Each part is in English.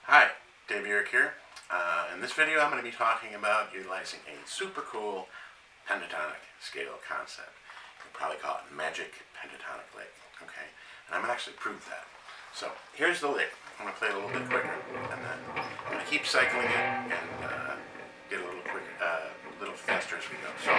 Hi, Dave UHRICH here. In this video I'm going to be talking about utilizing a super cool pentatonic scale concept. You could probably call it magic pentatonic lick, okay? And I'm going to actually prove that. So here's the lick. I'm going to play it a little bit quicker, and then I'm going to keep cycling it and get a little quicker, a little faster as we go. So.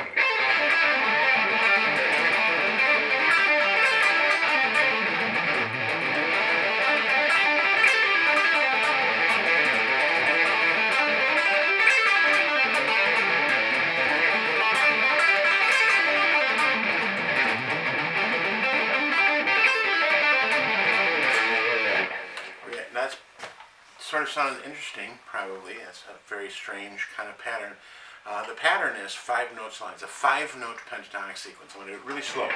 That's sort of sounded interesting, probably. It's a very strange kind of pattern. The pattern is 5 notes lines, a 5-note pentatonic sequence. I'm going to do it really slow.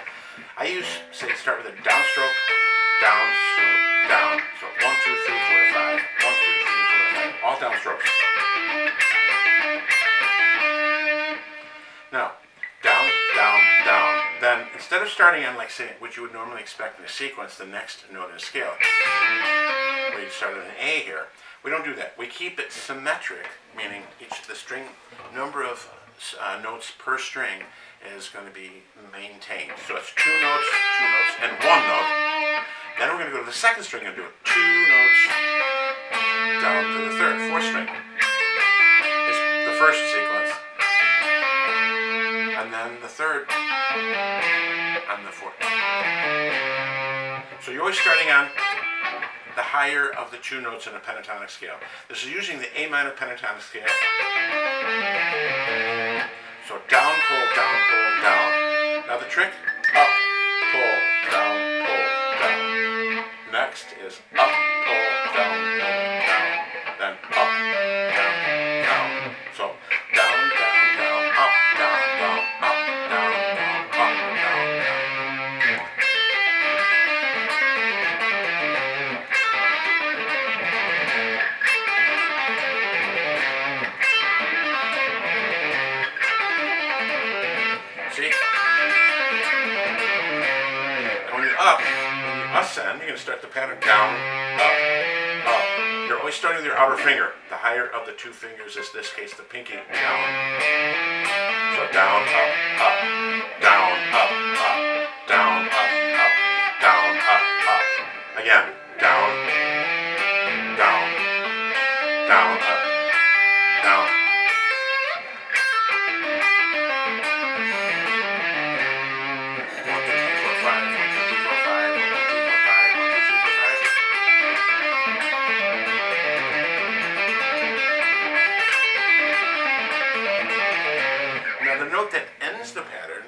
I start with a downstroke, downstroke, down. So 1, 2, 3, 4, 5, 1, 2, 3, 4, 5, all downstrokes. Now, down, down, down. Then, instead of starting on, like, say, what you would normally expect in a sequence, the next note in a scale, where you start at an A here, we don't do that. We keep it symmetric, meaning the string number of notes per string is going to be maintained. So it's 2 notes, and 1 note. Then we're going to go to the second string and do it. 2 notes down to the third, 4th string. Is the first sequence. And then the third, and the 4th. So you're always starting on the higher of the 2 notes in a pentatonic scale. This is using the A minor pentatonic scale. So down, pull, down, pull, down. Now the trick, up, pull, down, pull, down. Next is up, pull, down, down. Then up, down, down. So down, down, down, up, down, down, up, down, down, up, down, down. See? And when you're up, when you ascend, you're going to start the pattern down, up, up. You're always starting with your outer finger. The higher of the 2 fingers is, in this case, the pinky, down. So down, up, up, down, up, up, down, up, up, down, up, up. Again, down, down, down, up, down. The note that ends the pattern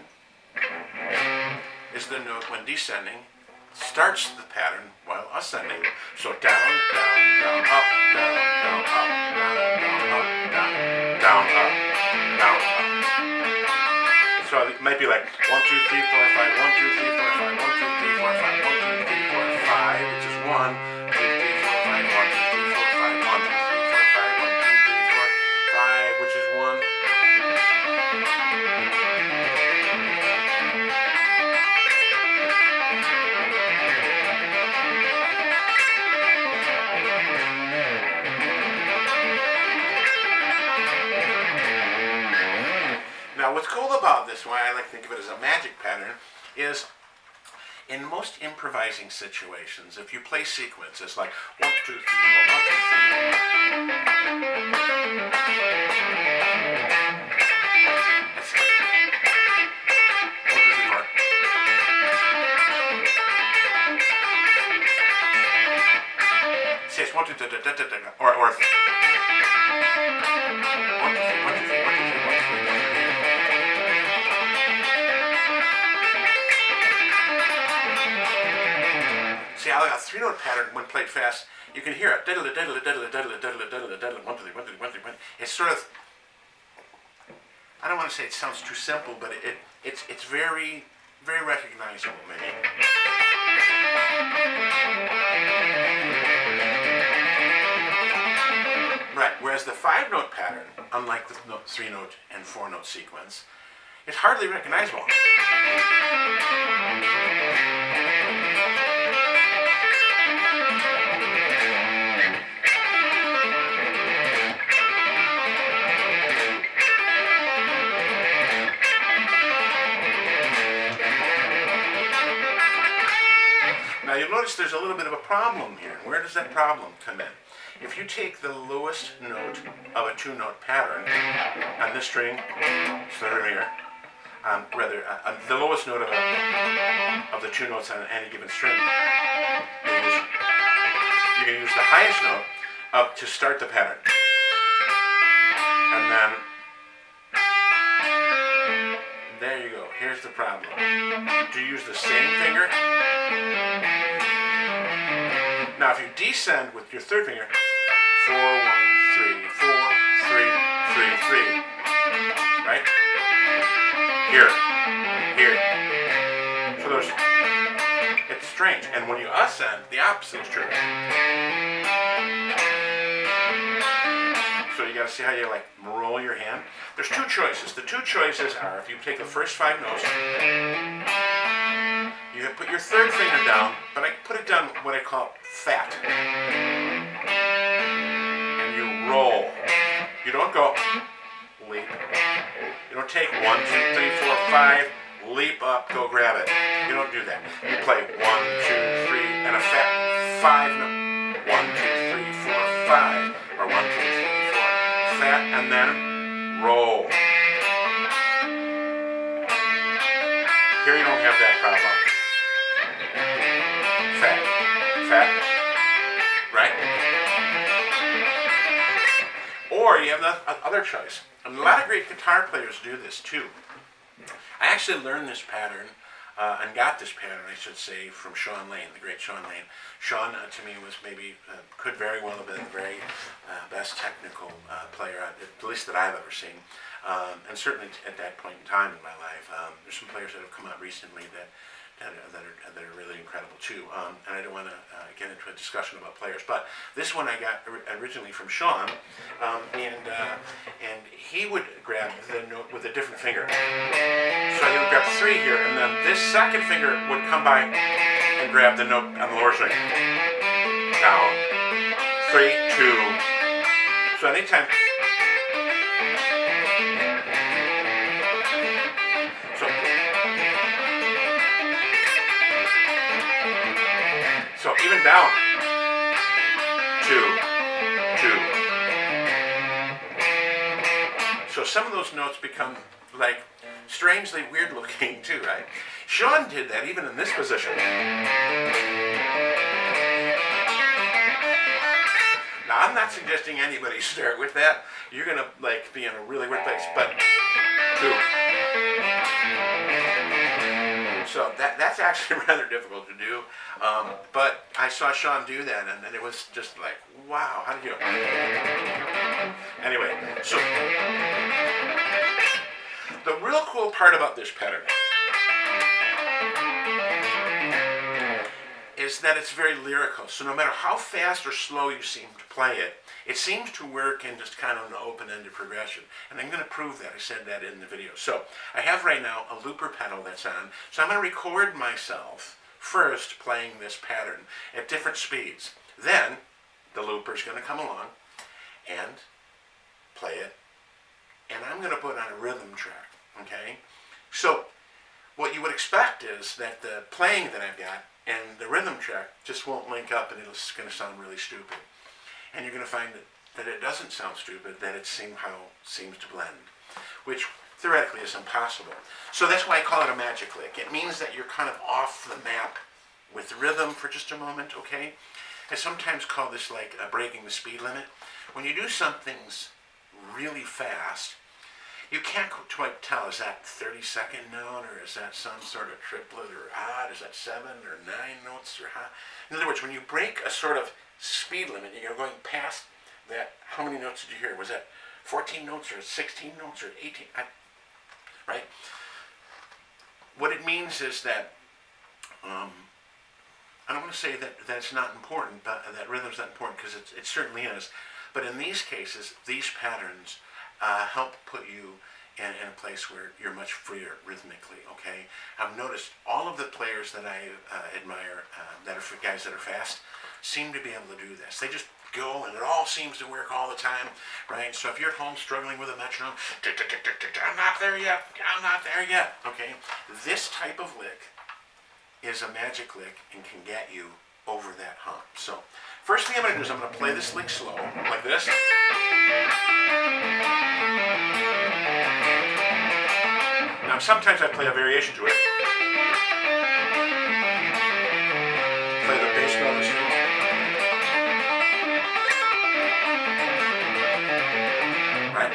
is the note when descending starts the pattern while ascending. So down, down, down, up, down, down, up, down, down, up, down, down, up, down, up. So it might be like 1, 2, 3, 4, 5, 1, 2, 3, 4, 5, 1, 2, 3, 4, 5, 1, 2, 3, 4, 5, which is 1, 2, 3, 4, 5, 1, 2, 3, 4, 5, 1, 2, 3, 4, 5, 1, 2, 3, 4, 5, which is 1. Now what's cool about this, why I like to think of it as a magic pattern, is in most improvising situations, if you play sequences like 1, 2, 3, 4, 1, 2, 3, 4. Let's see. 1, 2, 3, 4. See, it's 1, 2, 3, 4, or 1, 2, 3, 1, 2, 3, 1, 2, 3, 1, 2, 3, 1, 2, 3. See, I like a 3-note pattern when played fast. You can hear it. Diddle, diddle, diddle, diddle, diddle, diddle, diddle, 1, 2, 3, 1, 2, 3, 1, 2, 3. It's sort of, I don't want to say it sounds too simple, but it's very, very recognizable, maybe. Right, whereas the 5-note pattern, unlike the 3-note and 4-note sequence, is hardly recognizable. Now you'll notice there's a little bit of a problem here. Where does that problem come in? If you take the lowest note of a two-note pattern on this string, third here, the lowest note of the two notes on any given string, you can use the highest note to start the pattern. And then, there you go. Here's the problem. Do you use the same finger? Now, if you descend with your third finger, 4, 1, 3, 4, 3, 3, 3, right? Here, here. So there's, it's strange. And when you ascend, the opposite is true. So you got to see how you like roll your hand. There's two choices. The two choices are, if you take the first 5 notes, you can put your third finger down, but I put it down what I call fat. And you roll. You don't go leap. You don't take 1, 2, 3, 4, 5, leap up, go grab it. You don't do that. You play 1, 2, 3, and a fat 5 note. 1, 2, 3, 4, 5, or 1, 2, 3, 4, fat, and then roll. Here you don't have that problem. Fat, right? Or you have the other choice. And a lot of great guitar players do this too. I actually learned this pattern, and got this pattern, I should say, from Sean Lane, the great Sean Lane. Sean, to me, was maybe, could very well have been the very best technical player, at least that I've ever seen. And certainly at that point in time in my life. There's some players that have come out recently that are really incredible too. And I don't want to get into a discussion about players, but this one I got originally from Sean, and he would grab the note with a different finger. So he would grab 3 here, and then this second finger would come by and grab the note on the lower string. Down, 3, 2. So anytime. So even down, 2, 2. So some of those notes become like strangely weird looking too, right? Sean did that even in this position. Now I'm not suggesting anybody start with that. You're gonna like be in a really weird place, but 2. So that's actually rather difficult to do, but I saw Sean do that, and it was just like, wow, how did you? Anyway, so the real cool part about this pattern is that it's very lyrical. So no matter how fast or slow you seem to play it, it seems to work in just kind of an open-ended progression. And I'm going to prove that. I said that in the video. So I have right now a looper pedal that's on. So I'm going to record myself first playing this pattern at different speeds. Then the looper's going to come along and play it. And I'm going to put on a rhythm track. Okay? So what you would expect is that the playing that I've got and the rhythm track just won't link up, and it's going to sound really stupid. And you're going to find that it doesn't sound stupid, that it somehow seems to blend, which theoretically is impossible. So that's why I call it a magic lick. It means that you're kind of off the map with the rhythm for just a moment, okay? I sometimes call this like breaking the speed limit. When you do something really fast, you can't quite tell, is that 30-second note, or is that some sort of triplet, or odd, is that 7 or 9 notes, or high? In other words, when you break a sort of speed limit, you're going past that, how many notes did you hear? Was that 14 notes, or 16 notes, or 18? Right? What it means is that, I don't want to say that that's not important, but that rhythm's not important, because it certainly is. But in these cases, these patterns help put you in a place where you're much freer rhythmically, okay? I've noticed all of the players that I admire, that are guys that are fast, seem to be able to do this. They just go, and it all seems to work all the time, right? So if you're at home struggling with a metronome, I'm not there yet, okay? This type of lick is a magic lick and can get you over that hump. So, first thing I'm going to do is I'm going to play this lick slow, like this. Now, sometimes I play a variation to it. Play the bass note as well. Right?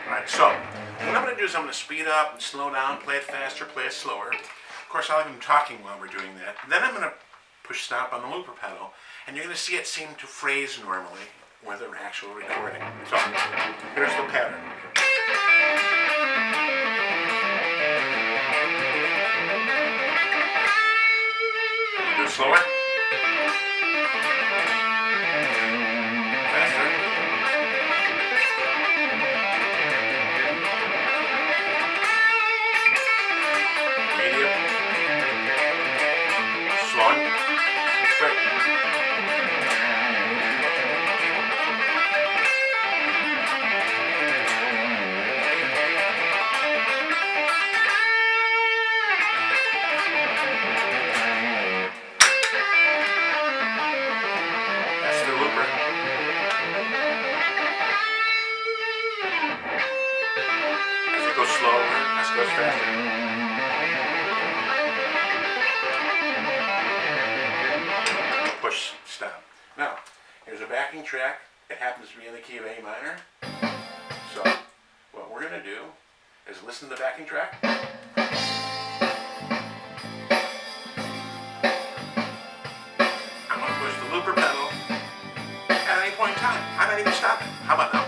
Right? So, what I'm going to do is I'm going to speed up and slow down, play it faster, play it slower. Of course, I'll even talking while we're doing that. Then I'm going to push stop on the looper pedal, and you're going to see it seem to phrase normally with an actual recording. So, here's the pattern. Do it slower. Faster. Push stop. Now, here's a backing track. It happens to be in the key of A minor. So, what we're going to do is listen to the backing track. I'm going to push the looper pedal at any point in time. I'm not even stopping. How about now?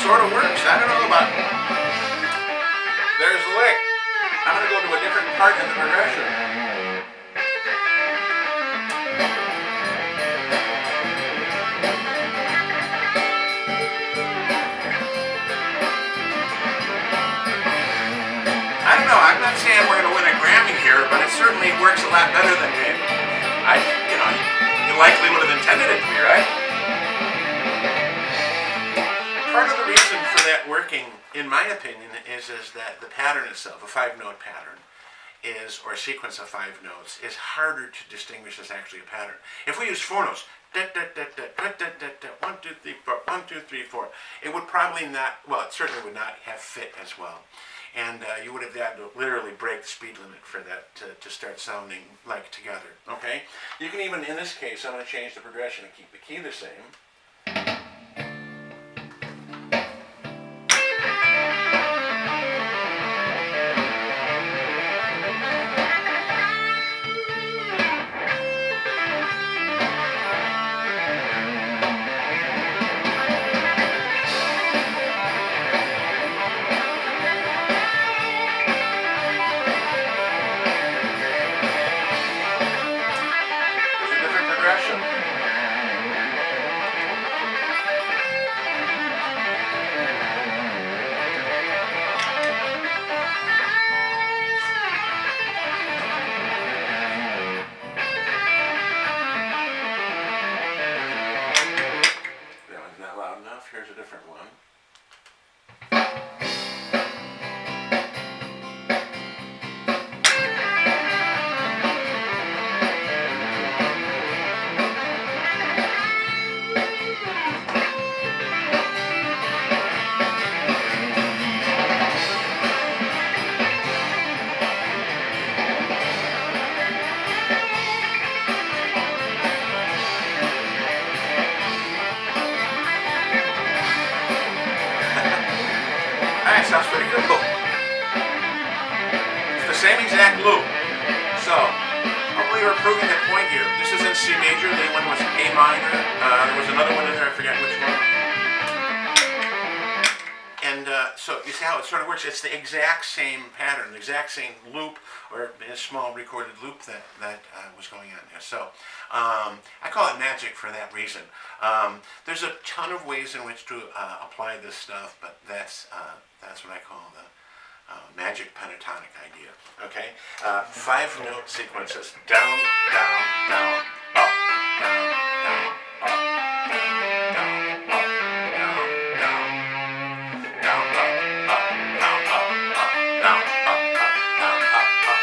Sort of works. I don't know about. There's the lick. I'm going to go to a different part in the progression. I don't know. I'm not saying we're going to win a Grammy here, but it certainly works a lot better than you likely would have intended it to be, right? Part of the reason for that working, in my opinion, is that the pattern itself, a 5-note pattern, or a sequence of 5 notes, is harder to distinguish as actually a pattern. If we use 4 notes, 1, 2, 3, 4, 1, 2, 3, 4, it would probably not, well, it certainly would not have fit as well. And you would have had to literally break the speed limit for that to start sounding like together, okay? You can even, in this case, I'm going to change the progression and keep the key the same. Here's a different one. Sounds pretty good. It's the same exact loop. So, hopefully we're proving the point here. This is in C major, the other one was A minor. There was another one in there, I forget which one. And so you see how it sort of works. It's the exact same pattern, the exact same loop, or a small recorded loop that was going on there. So I call it magic for that reason. There's a ton of ways in which to apply this stuff, but that's what I call the magic pentatonic idea. Okay, 5-note sequences: down, down, down, up, down, down, up, down, down, up, down, down, down, up, up, down, up, up, down, up, up, down, up, up.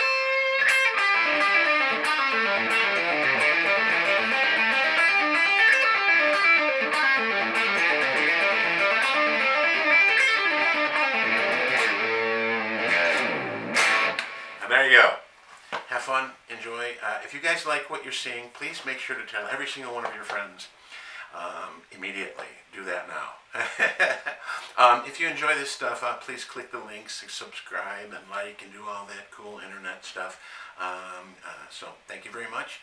And there you go. Have fun, enjoy. If you guys like what you're seeing, please make sure to tell every single one of your friends immediately. Do that now. If you enjoy this stuff, please click the links, subscribe, and like, and do all that cool internet stuff. So thank you very much.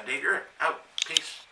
Dave, you're out. Peace.